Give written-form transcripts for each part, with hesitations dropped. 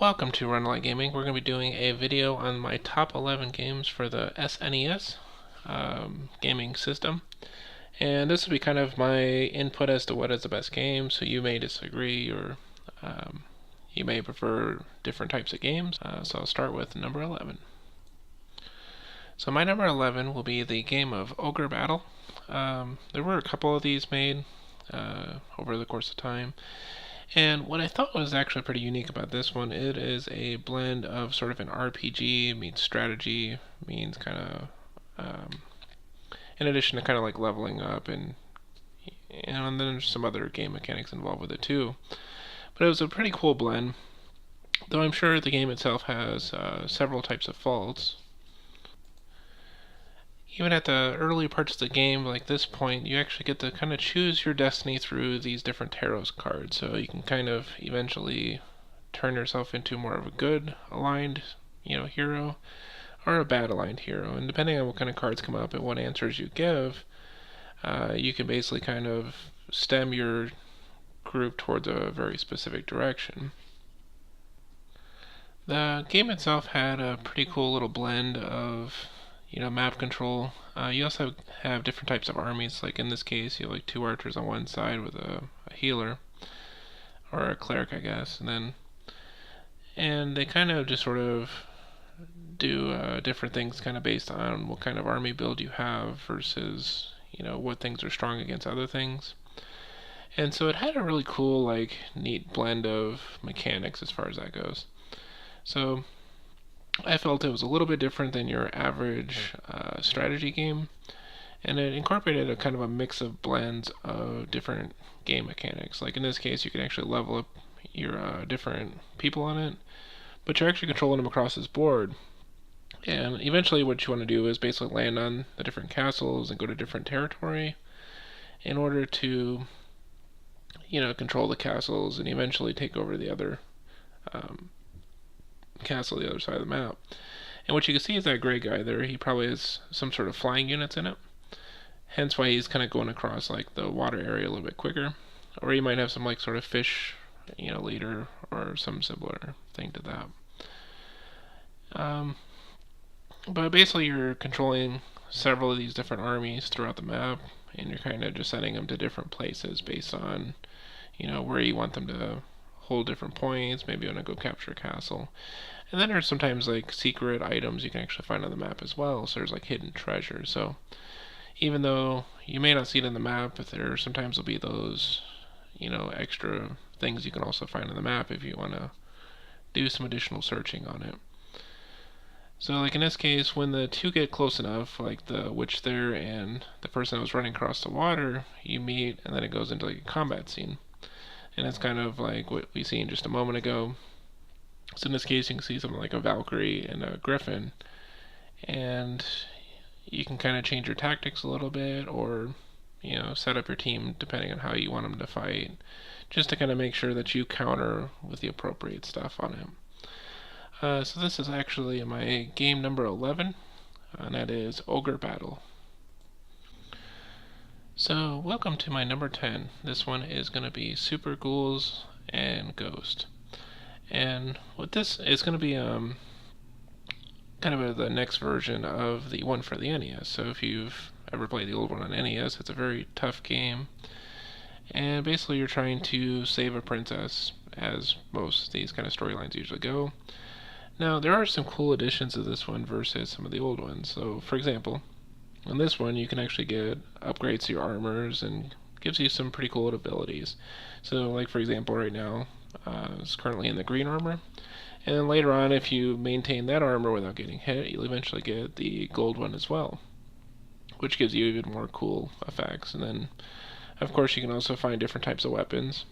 Welcome to Rundlii Gaming. We're going to be doing a video on my top 11 games for the SNES gaming system. And this will be kind of my input as to what is the best game, so you may disagree or you may prefer different types of games. So I'll start with number 11. So my number 11 will be the game of Ogre Battle. There were a couple of these made over the course of time. And what I thought was actually pretty unique about this one, it is a blend of sort of an RPG meets strategy, means kind of, in addition to kind of like leveling up, and then there's some other game mechanics involved with it too. But it was a pretty cool blend, though I'm sure the game itself has several types of faults. Even at the early parts of the game, like this point, you actually get to kind of choose your destiny through these different tarot cards. So you can kind of eventually turn yourself into more of a good aligned, hero, or a bad aligned hero. And depending on what kind of cards come up and what answers you give, you can basically kind of stem your group towards a very specific direction. The game itself had a pretty cool little blend of map control. You also have different types of armies, like in this case you have like 2 archers on one side with a healer, or a cleric I guess, and they kind of just sort of do different things kind of based on what kind of army build you have versus what things are strong against other things. And so it had a really cool, like, neat blend of mechanics as far as that goes. So I felt it was a little bit different than your average strategy game, and it incorporated a kind of a mix of blends of different game mechanics. Like in this case, you can actually level up your different people on it, but you're actually controlling them across this board. And eventually what you want to do is basically land on the different castles and go to different territory in order to control the castles and eventually take over the other castle the other side of the map. And what you can see is that gray guy there, he probably has some sort of flying units in it, hence why he's kind of going across like the water area a little bit quicker. Or he might have some like sort of fish leader or some similar thing to that. But basically you're controlling several of these different armies throughout the map, and you're kind of just sending them to different places based on where you want them to hold different points. Maybe you want to go capture a castle. And then there's sometimes like secret items you can actually find on the map as well. So there's like hidden treasure. So even though you may not see it in the map, but there sometimes will be those extra things you can also find on the map if you want to do some additional searching on it. So like in this case, when the two get close enough, like the witch there and the person that was running across the water, you meet, and then it goes into like a combat scene. And it's kind of like what we seen just a moment ago. So in this case, you can see something like a Valkyrie and a Griffin, and you can kind of change your tactics a little bit, or set up your team depending on how you want them to fight, just to kind of make sure that you counter with the appropriate stuff on him. So this is actually my game number 11, and that is Ogre Battle. So welcome to my number 10. This one is going to be Super Ghouls and Ghost. And what this is going to be kind of the next version of the one for the NES. So if you've ever played the old one on NES, it's a very tough game. And basically you're trying to save a princess, as most of these kind of storylines usually go. Now there are some cool additions to this one versus some of the old ones. So for example, on this one you can actually get upgrades to your armors and gives you some pretty cool abilities. So like for example right now, it's currently in the green armor, and then later on if you maintain that armor without getting hit, you'll eventually get the gold one as well, which gives you even more cool effects. And then of course you can also find different types of weapons,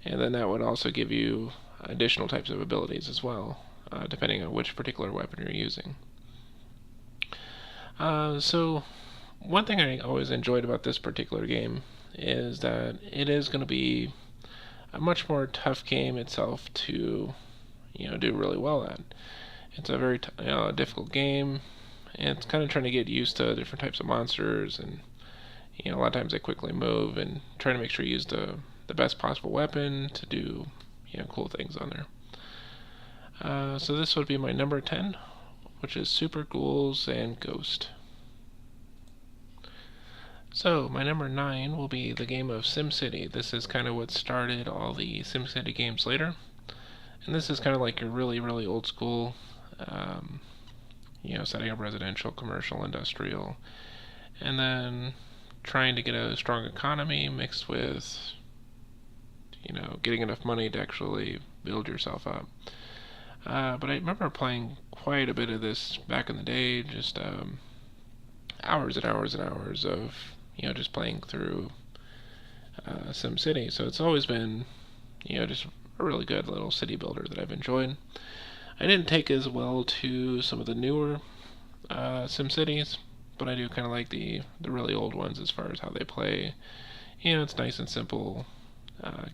and then that would also give you additional types of abilities as well, depending on which particular weapon you're using. So one thing I always enjoyed about this particular game is that it is going to be a much more tough game itself to do really well at. It's a very difficult game, and it's kind of trying to get used to different types of monsters, and a lot of times they quickly move, and trying to make sure you use the best possible weapon to do cool things on there. So this would be my number 10, which is Super Ghouls and Ghost. So my number 9 will be the game of SimCity. This is kind of what started all the SimCity games later. And this is kind of like your really, really old school, um, setting up residential, commercial, industrial, and then trying to get a strong economy mixed with, getting enough money to actually build yourself up. But I remember playing quite a bit of this back in the day, just hours and hours and hours of, just playing through SimCity. So it's always been, just a really good little city builder that I've enjoyed. I didn't take as well to some of the newer SimCities, but I do kind of like the really old ones as far as how they play. It's nice and simple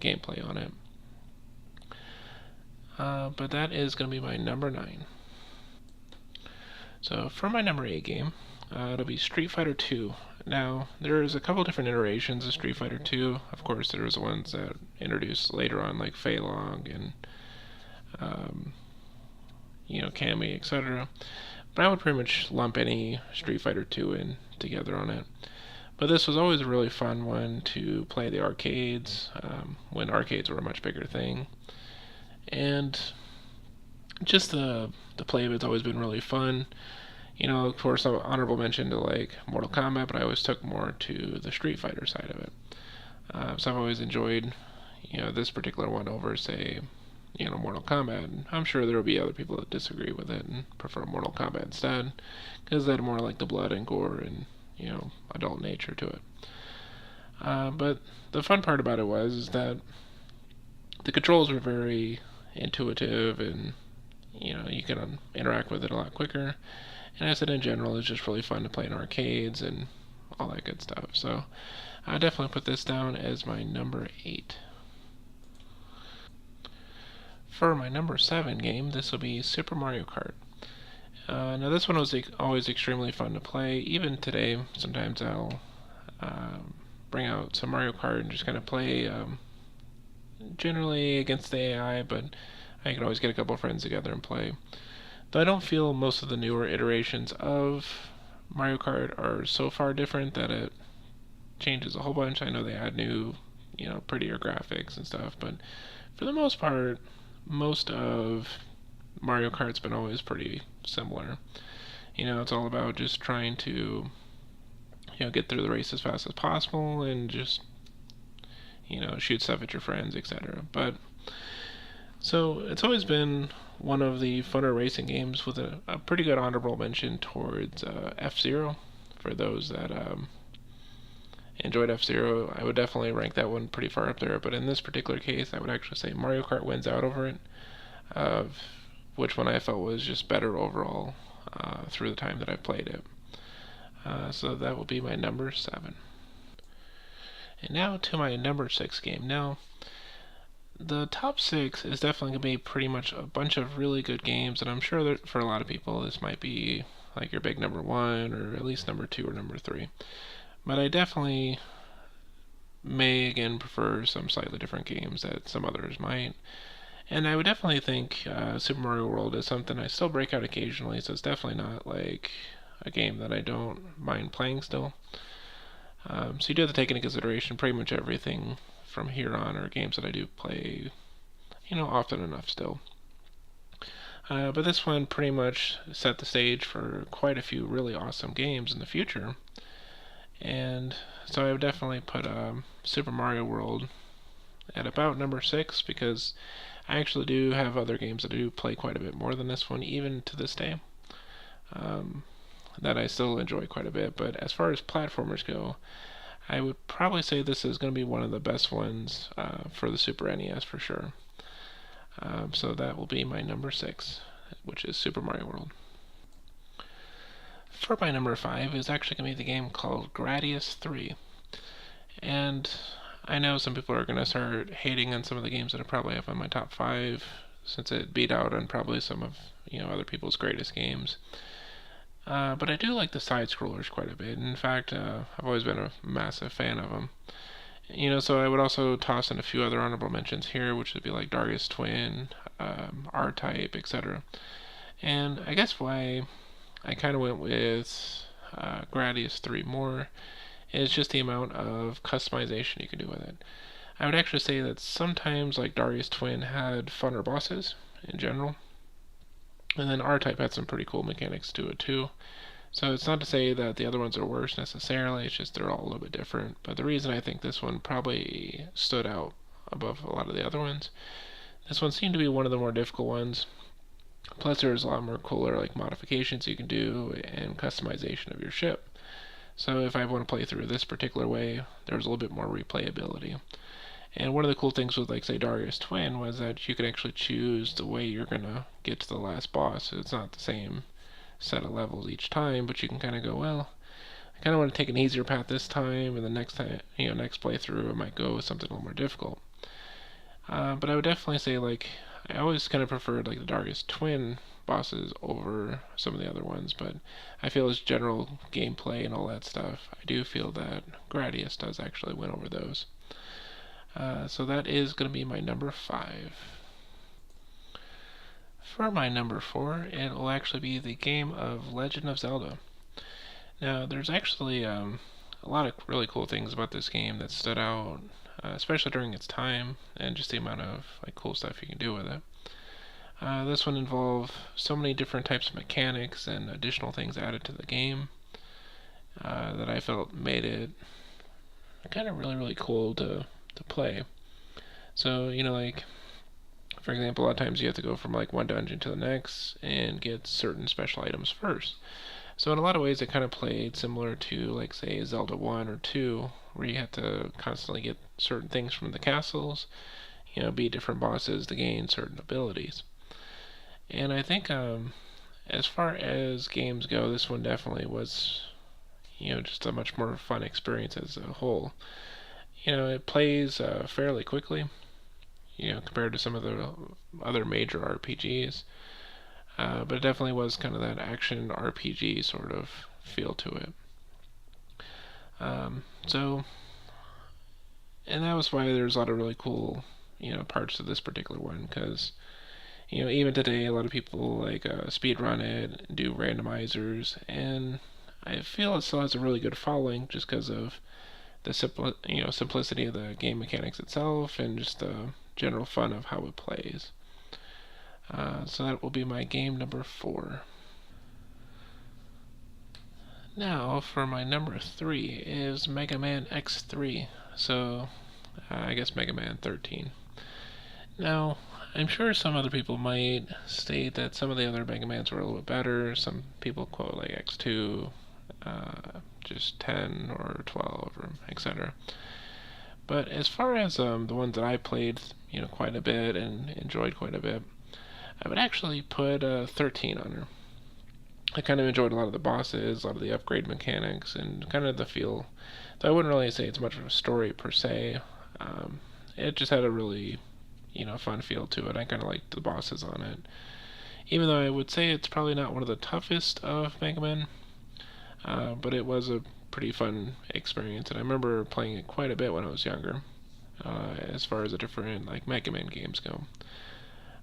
gameplay on it. But that is going to be my number 9. So for my number 8 game, it'll be Street Fighter 2. Now, there's a couple different iterations of Street Fighter 2. Of course, there's the ones that introduced later on, like Fei Long and, um, Cammy, etc. But I would pretty much lump any Street Fighter 2 in together on it. But this was always a really fun one to play the arcades, when arcades were a much bigger thing. And just the play of it's always been really fun. Of course, honorable mention to like Mortal Kombat, but I always took more to the Street Fighter side of it. So I've always enjoyed, this particular one over, say, Mortal Kombat. And I'm sure there will be other people that disagree with it and prefer Mortal Kombat instead, because they had more like the blood and gore and, adult nature to it. But the fun part about it was that the controls were very intuitive and, you can interact with it a lot quicker. And as I said, in general, it's just really fun to play in arcades and all that good stuff. So I definitely put this down as my number 8. For my number 7 game, this will be Super Mario Kart. Now this one was always extremely fun to play. Even today, sometimes I'll bring out some Mario Kart and just kind of play, generally against the AI, but I can always get a couple of friends together and play. Though I don't feel most of the newer iterations of Mario Kart are so far different that it changes a whole bunch. I know they add new, prettier graphics and stuff, but for the most part, most of Mario Kart's been always pretty similar. It's all about just trying to, get through the race as fast as possible and just, shoot stuff at your friends, etc. But so it's always been one of the funner racing games with a pretty good honorable mention towards F-Zero. For those that enjoyed F-Zero, I would definitely rank that one pretty far up there. But in this particular case, I would actually say Mario Kart wins out over it, of which one I felt was just better overall through the time that I played it. So that will be my number 7. And now to my number 6 game. Now, the top 6 is definitely going to be pretty much a bunch of really good games, and I'm sure that for a lot of people this might be like your big number 1, or at least number 2 or number 3. But I definitely may again prefer some slightly different games that some others might. And I would definitely think Super Mario World is something I still break out occasionally, so it's definitely not like a game that I don't mind playing still. So you do have to take into consideration pretty much everything from here on are games that I do play, often enough still. But this one pretty much set the stage for quite a few really awesome games in the future. And so I would definitely put Super Mario World at about number 6, because I actually do have other games that I do play quite a bit more than this one, even to this day, that I still enjoy quite a bit. But as far as platformers go, I would probably say this is going to be one of the best ones for the Super NES for sure. So that will be my number 6, which is Super Mario World. For my number 5 is actually going to be the game called Gradius 3. And I know some people are going to start hating on some of the games that I probably have on my top 5, since it beat out on probably some of other people's greatest games. But I do like the side scrollers quite a bit. In fact, I've always been a massive fan of them. So I would also toss in a few other honorable mentions here, which would be like Darkest Twin, R-Type, etc. And I guess why I kind of went with Gradius 3 more is just the amount of customization you can do with it. I would actually say that sometimes like Darkest Twin had funner bosses in general, and then R-Type had some pretty cool mechanics to it too. So it's not to say that the other ones are worse necessarily, it's just they're all a little bit different. But the reason I think this one probably stood out above a lot of the other ones, this one seemed to be one of the more difficult ones. Plus there's a lot more cooler like modifications you can do and customization of your ship. So if I want to play through this particular way, there's a little bit more replayability. And one of the cool things with, like, say, Darkest Twin was that you could actually choose the way you're going to get to the last boss. So it's not the same set of levels each time, but you can kind of go, well, I kind of want to take an easier path this time, and the next time, next playthrough, I might go with something a little more difficult. But I would definitely say, like, I always kind of preferred, like, the Darkest Twin bosses over some of the other ones, but I feel as general gameplay and all that stuff, I do feel that Gradius does actually win over those. So that is going to be my number 5. For my number 4, it will actually be the game of Legend of Zelda. Now, there's actually a lot of really cool things about this game that stood out, especially during its time, and just the amount of like cool stuff you can do with it. This one involved so many different types of mechanics and additional things added to the game that I felt made it kind of really cool to play. So, like, for example, a lot of times you have to go from like one dungeon to the next and get certain special items first. So in a lot of ways it kind of played similar to, like, say, Zelda 1 or 2, where you have to constantly get certain things from the castles, beat different bosses to gain certain abilities. And I think as far as games go, this one definitely was, just a much more fun experience as a whole. It plays fairly quickly, compared to some of the other major RPGs. But it definitely was kind of that action RPG sort of feel to it. So, and that was why there's a lot of really cool, parts of this particular one, because, even today, a lot of people like speed run it, do randomizers, and I feel it still has a really good following just because of the simplicity of the game mechanics itself and just the general fun of how it plays. So that will be my game number 4. Now for my number 3 is Mega Man X3. So I guess Mega Man 13. Now I'm sure some other people might state that some of the other Mega Mans were a little bit better. Some people quote like X2, just 10 or 12, or etc. But as far as the ones that I played, quite a bit and enjoyed quite a bit, I would actually put 13 on her. I kind of enjoyed a lot of the bosses, a lot of the upgrade mechanics, and kind of the feel. Though I wouldn't really say it's much of a story per se. It just had a really, fun feel to it. I kind of liked the bosses on it. Even though I would say it's probably not one of the toughest of Mega Man, but it was a pretty fun experience, and I remember playing it quite a bit when I was younger, as far as the different like Mega Man games go,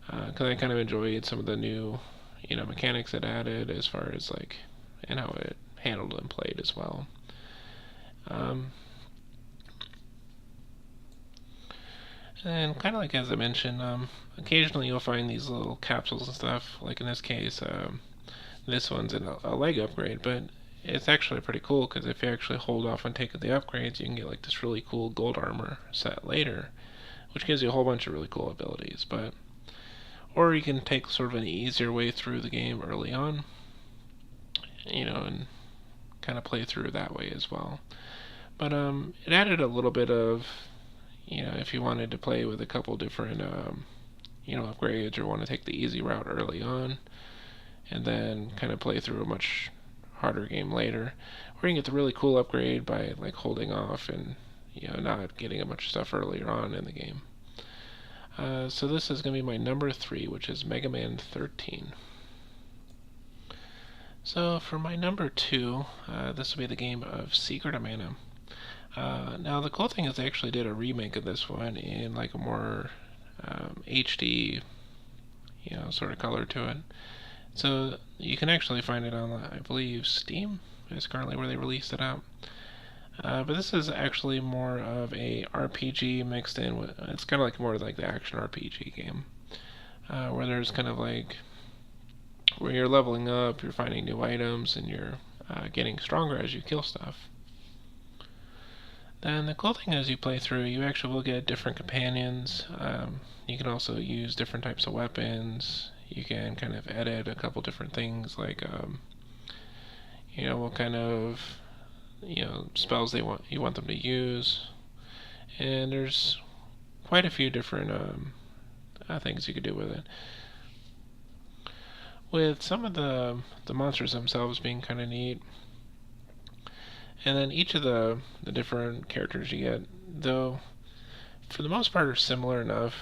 because I kind of enjoyed some of the new, mechanics it added as far as like and how it handled and played as well. And kind of like as I mentioned, occasionally you'll find these little capsules and stuff. Like in this case, this one's a leg upgrade, but it's actually pretty cool because if you actually hold off on taking the upgrades, you can get like this really cool gold armor set later, which gives you a whole bunch of really cool abilities. Or you can take sort of an easier way through the game early on, and kind of play through that way as well. But it added a little bit of, if you wanted to play with a couple different, upgrades, or want to take the easy route early on, and then kind of play through a much harder game later, or you can get the really cool upgrade by like holding off and not getting a bunch of stuff earlier on in the game. So this is going to be my number 3, which is Mega Man 13. So for my number 2, this will be the game of Secret of Mana. Now the cool thing is they actually did a remake of this one in like a more HD, sort of color to it. So you can actually find it on, I believe, Steam is currently where they released it out. But this is actually more of a RPG mixed in with. It's kind of like more like the action RPG game, where there's kind of like where you're leveling up, you're finding new items, and you're getting stronger as you kill stuff. Then the cool thing as you play through, you actually will get different companions. You can also use different types of weapons. You can kind of edit a couple different things, like what kind of spells you want them to use, and there's quite a few different things you could do with it. With some of the monsters themselves being kind of neat, and then each of the different characters you get, though, for the most part, are similar enough.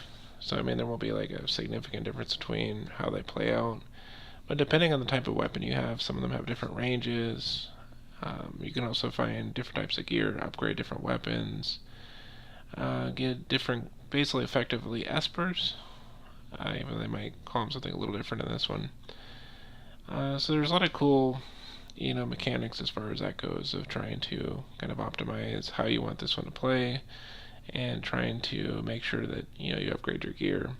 So I mean, there won't be like a significant difference between how they play out. But depending on the type of weapon you have, some of them have different ranges. You can also find different types of gear, upgrade different weapons, get different, basically effectively espers. Even they might call them something a little different in this one. So there's a lot of cool, mechanics as far as that goes of trying to kind of optimize how you want this one to play and trying to make sure that you upgrade your gear.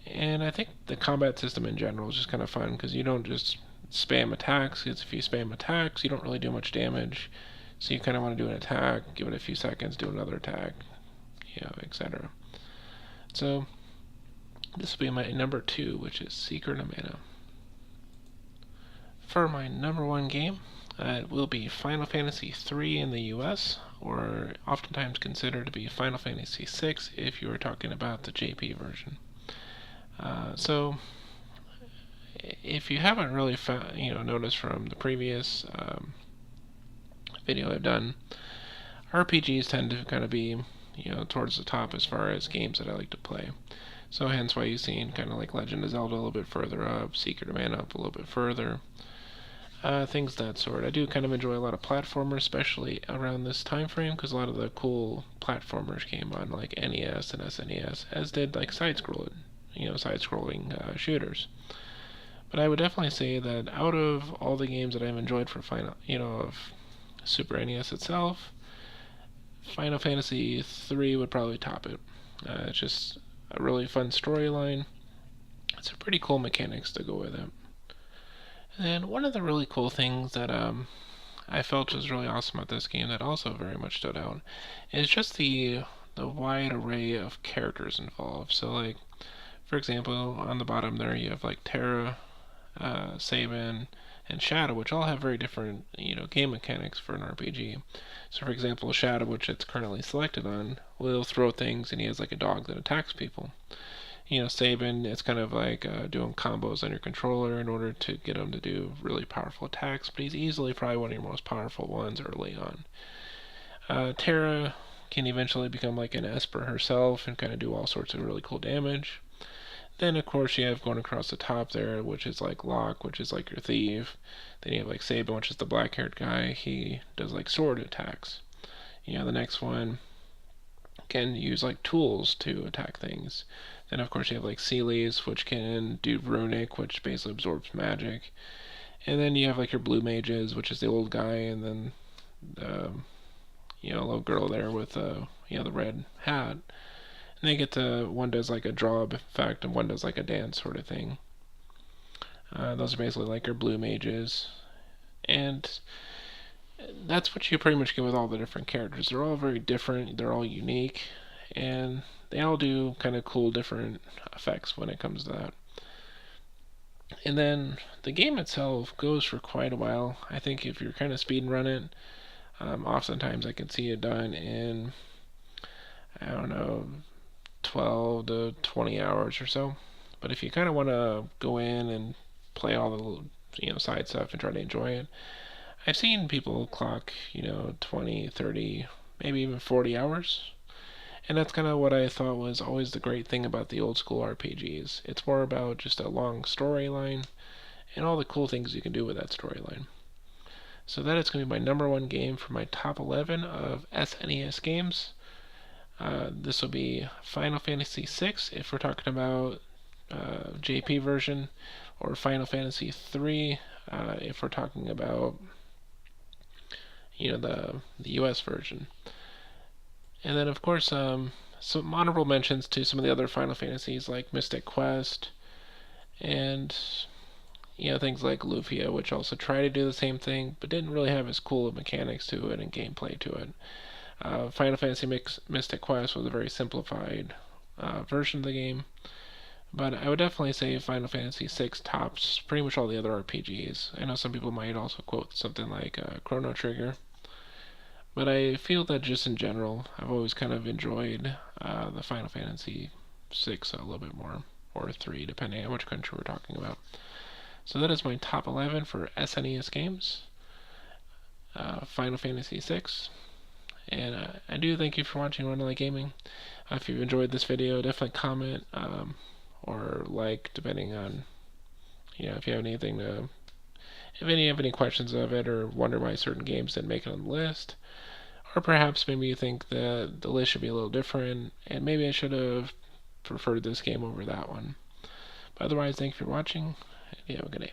And I think the combat system in general is just kind of fun because you don't just spam attacks, because if you spam attacks, you don't really do much damage. So you kind of want to do an attack, give it a few seconds, do another attack, etc. So this will be my number 2, which is Secret of Mana. For my number 1 game, it will be Final Fantasy III in the US, or oftentimes considered to be Final Fantasy VI if you were talking about the JP version. So if you haven't really noticed from the previous video I've done, RPGs tend to kind of be towards the top as far as games that I like to play. So hence why you've seen kind of like Legend of Zelda a little bit further up, Secret of Mana up a little bit further, things of that sort. I do kind of enjoy a lot of platformers, especially around this time frame, because a lot of the cool platformers came on like NES and SNES, as did like side-scrolling shooters. But I would definitely say that out of all the games that I've enjoyed for of Super NES itself, Final Fantasy III would probably top it. It's just a really fun storyline. It's a pretty cool mechanics to go with it. And one of the really cool things that I felt was really awesome about this game that also very much stood out is just the wide array of characters involved. So like, for example, on the bottom there you have like Terra, Sabin, and Shadow, which all have very different game mechanics for an RPG. So for example, Shadow, which it's currently selected on, will throw things, and he has like a dog that attacks people. Sabin, it's kind of like doing combos on your controller in order to get him to do really powerful attacks, but he's easily probably one of your most powerful ones early on. Terra can eventually become like an Esper herself and kind of do all sorts of really cool damage. Then, of course, you have going across the top there, which is like Locke, which is like your thief. Then you have like Sabin, which is the black-haired guy. He does like sword attacks. The next one can use like tools to attack things. Then, of course, you have like Celes, which can do runic, which basically absorbs magic. And then you have like your blue mages, which is the old guy, and then the little girl there with the red hat. And they get to, one does like a draw effect and one does like a dance sort of thing. Those are basically like your blue mages. And that's what you pretty much get with all the different characters. They're all very different, they're all unique, and they all do kind of cool different effects when it comes to that. And then the game itself goes for quite a while. I think if you're kind of speed run it, oftentimes I can see it done in, I don't know, 12 to 20 hours or so. But if you kind of want to go in and play all the side stuff and try to enjoy it, I've seen people clock 20, 30, maybe even 40 hours. And that's kind of what I thought was always the great thing about the old school RPGs. It's more about just a long storyline and all the cool things you can do with that storyline. So that is going to be my number one game for my top 11 of SNES games. This will be Final Fantasy VI if we're talking about JP version, or Final Fantasy III if we're talking about the US version. And then of course some honorable mentions to some of the other Final Fantasies like Mystic Quest and things like Lufia, which also try to do the same thing but didn't really have as cool of mechanics to it and gameplay to it. Final Fantasy Mystic Quest was a very simplified version of the game, but I would definitely say Final Fantasy VI tops pretty much all the other RPGs. I know some people might also quote something like Chrono Trigger, but I feel that just in general, I've always kind of enjoyed the Final Fantasy VI a little bit more, or 3, depending on which country we're talking about. So that is my top 11 for SNES games. Final Fantasy VI. And I do thank you for watching Rundlii Gaming. If you've enjoyed this video, definitely comment or like, depending on if you have anything to, if you have any questions of it, or wonder why certain games didn't make it on the list, or perhaps maybe you think that the list should be a little different, and maybe I should have preferred this game over that one. But otherwise, thank you for watching, and you have a good day.